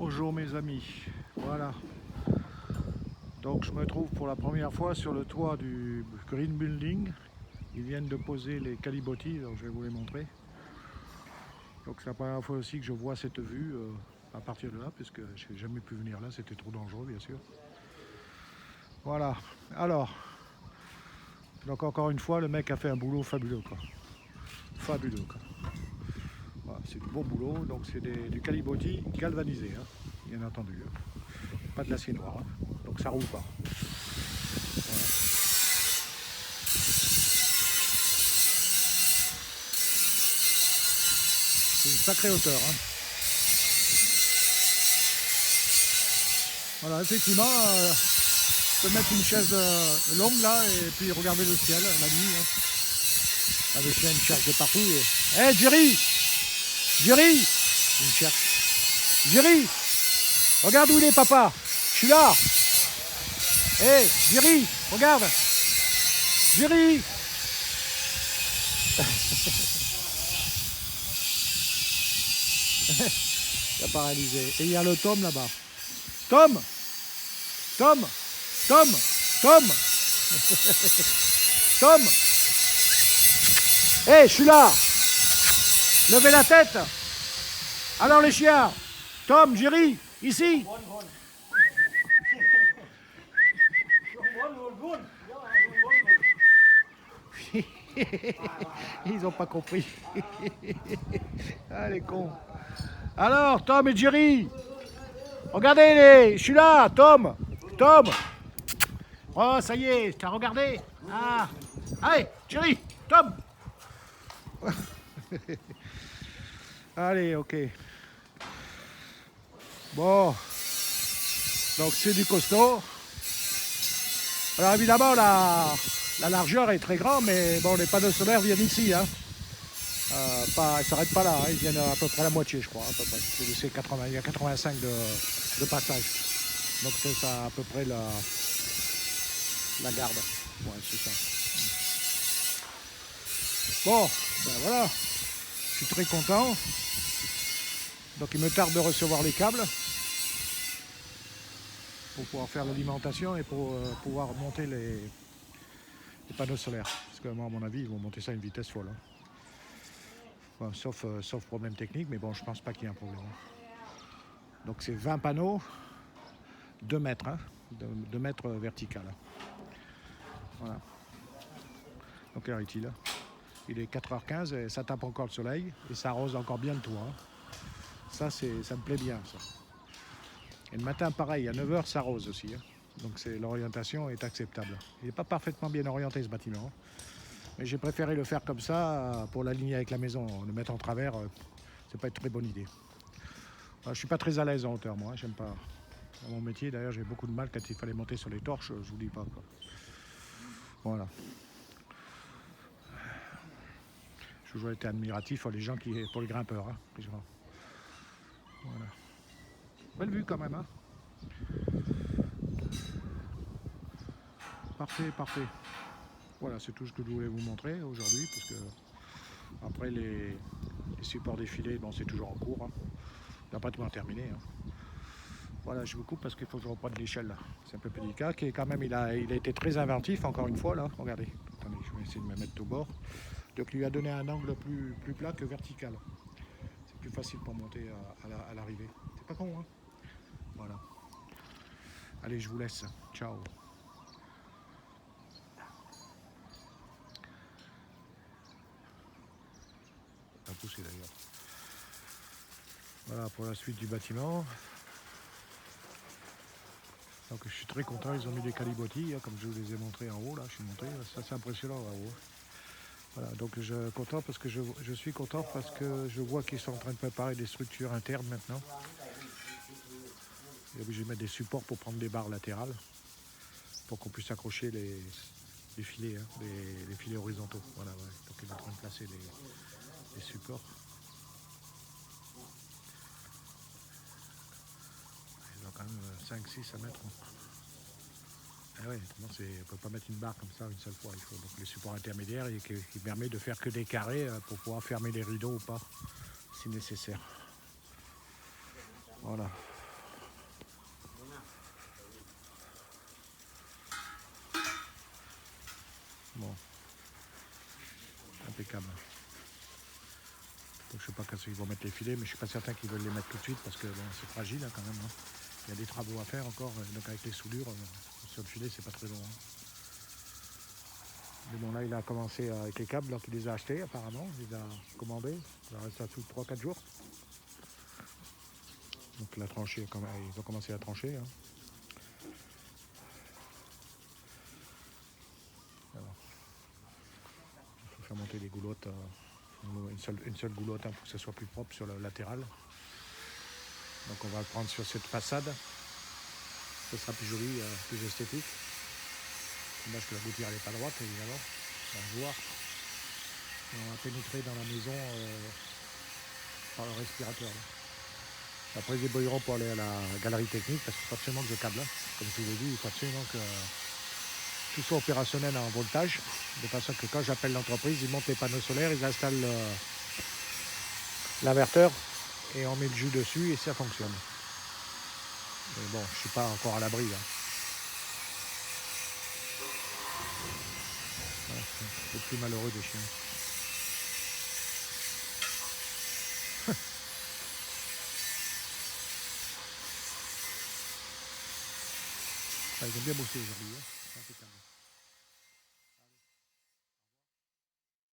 Bonjour mes amis, voilà. Donc je me trouve pour la première fois sur le toit du Green Building. Ils viennent de poser les calibotis, donc je vais vous les montrer. Donc c'est la première fois aussi que je vois cette vue à partir de là, puisque je n'ai jamais pu venir là, c'était trop dangereux bien sûr. Voilà, alors, donc encore une fois, le mec a fait un boulot fabuleux quoi. Fabuleux quoi. Voilà, c'est du bon boulot, donc c'est du caliboti galvanisé, hein, bien entendu. Hein. Pas de l'acier noir, hein, donc ça roule pas. Voilà. C'est une sacrée hauteur. Hein. Voilà, effectivement, je peux mettre une chaise longue là et puis regarder le ciel la nuit. Hein. Là, le chien il cherche de partout. Et... Hey Jerry, Jerry, il me cherche. Jerry, regarde où il est papa. Je suis là. Hey Jerry, regarde. Jerry. Il a paralysé. Et il y a le Tom là-bas. Tom, Tom, Tom, Tom, Tom. Hé, je suis là. Levez la tête. Alors les chiens. Tom, Jerry, ici. Ils n'ont pas compris. Ah les cons. Alors, Tom et Jerry. Regardez, je suis là, Tom. Tom. Oh, ça y est, t'as regardé. Ah. Allez, Jerry, Tom. Allez, ok. Bon. Donc c'est du costaud. Alors évidemment, la largeur est très grande, mais bon, les panneaux solaires viennent ici. Hein. Ils ne s'arrêtent pas là, hein. Ils viennent à peu près la moitié, je crois. À peu près. C'est 80, il y a 85 de passage. Donc c'est ça à peu près la garde. Ouais, c'est ça. Bon, ben voilà. Je suis très content. Donc il me tarde de recevoir les câbles pour pouvoir faire l'alimentation et pour pouvoir monter les panneaux solaires. Parce que moi, à mon avis, ils vont monter ça à une vitesse folle. Hein. Enfin, sauf problème technique, mais bon, je pense pas qu'il y ait un problème. Donc c'est 20 panneaux, 2 mètres, hein, 2 mètres vertical. Voilà. Donc là, il est 4h15 et ça tape encore le soleil et ça arrose encore bien le toit. Hein. Ça me plaît bien, ça. Et le matin, pareil, à 9h, ça arrose aussi. Hein. Donc l'orientation est acceptable. Il n'est pas parfaitement bien orienté, ce bâtiment. Hein. Mais j'ai préféré le faire comme ça pour l'aligner avec la maison. Le mettre en travers, c'est pas une très bonne idée. Je suis pas très à l'aise en hauteur, moi. J'aime pas. Dans mon métier, d'ailleurs, j'ai beaucoup de mal quand il fallait monter sur les torches. Je vous dis pas quoi. Voilà. J'ai toujours été admiratif pour les gens pour les grimpeurs. Hein, les gens. Voilà. Belle vue quand même. Hein. Parfait, parfait. Voilà, c'est tout ce que je voulais vous montrer aujourd'hui, parce que après les supports défilés, bon, c'est toujours en cours. Hein. Il n'a pas tout terminé. Hein. Voilà, je vous coupe parce qu'il faut que je reprenne l'échelle. C'est un peu délicat. Qui est quand même, il a été très inventif, encore une fois. Là, regardez. Attendez, je vais essayer de me mettre au bord. Donc, il lui a donné un angle plus plat que vertical. C'est plus facile pour monter à l'arrivée. C'est pas con, hein. Voilà. Allez, je vous laisse. Ciao. Ça a poussé d'ailleurs. Voilà pour la suite du bâtiment. Donc je suis très content, ils ont mis des calibotis, hein, comme je vous les ai montrés en haut, là, je suis monté, ça c'est impressionnant là-haut. Voilà, donc je suis content parce que je vois qu'ils sont en train de préparer des structures internes maintenant. Et je vais mettre des supports pour prendre des barres latérales, pour qu'on puisse accrocher les filets, hein, les filets horizontaux. Voilà, ouais. Donc ils sont en train de placer les supports. Ils ont quand même 5-6 à mettre. Ah ouais, on ne peut pas mettre une barre comme ça une seule fois. Il faut donc les supports intermédiaires qui permet de faire que des carrés pour pouvoir fermer les rideaux ou pas, si nécessaire. Voilà. impeccable. Donc, je sais pas quand ils vont mettre les filets, mais je suis pas certain qu'ils veulent les mettre tout de suite parce que bon, c'est fragile hein, quand même. Hein. Il y a des travaux à faire encore, donc avec les soudures, sur le filet c'est pas très long. Hein. Mais bon là il a commencé avec les câbles, donc il les a achetés apparemment, il les a commandés, il va rester sous 3-4 jours. Donc la tranchée, ils ont commencé à trancher. Hein. Alors, il faut faire monter les goulottes, une seule goulotte hein, pour que ça soit plus propre sur le latéral. Donc on va le prendre sur cette façade, ça sera plus joli, plus esthétique. Dommage que la gouttière n'est pas droite évidemment, on va le voir. Et on va pénétrer dans la maison par le respirateur. Là. Après ils débrouilleront pour aller à la galerie technique parce qu'il faut absolument que je câble. Hein. Comme je vous l'ai dit, il faut absolument que tout soit opérationnel en voltage, de façon que quand j'appelle l'entreprise, ils montent les panneaux solaires, ils installent l'inverteur et on met le jus dessus et ça fonctionne. Mais bon, je suis pas encore à l'abri. Hein. Ouais, c'est le plus malheureux des chiens. Ils ont bien bossé aujourd'hui. Hein.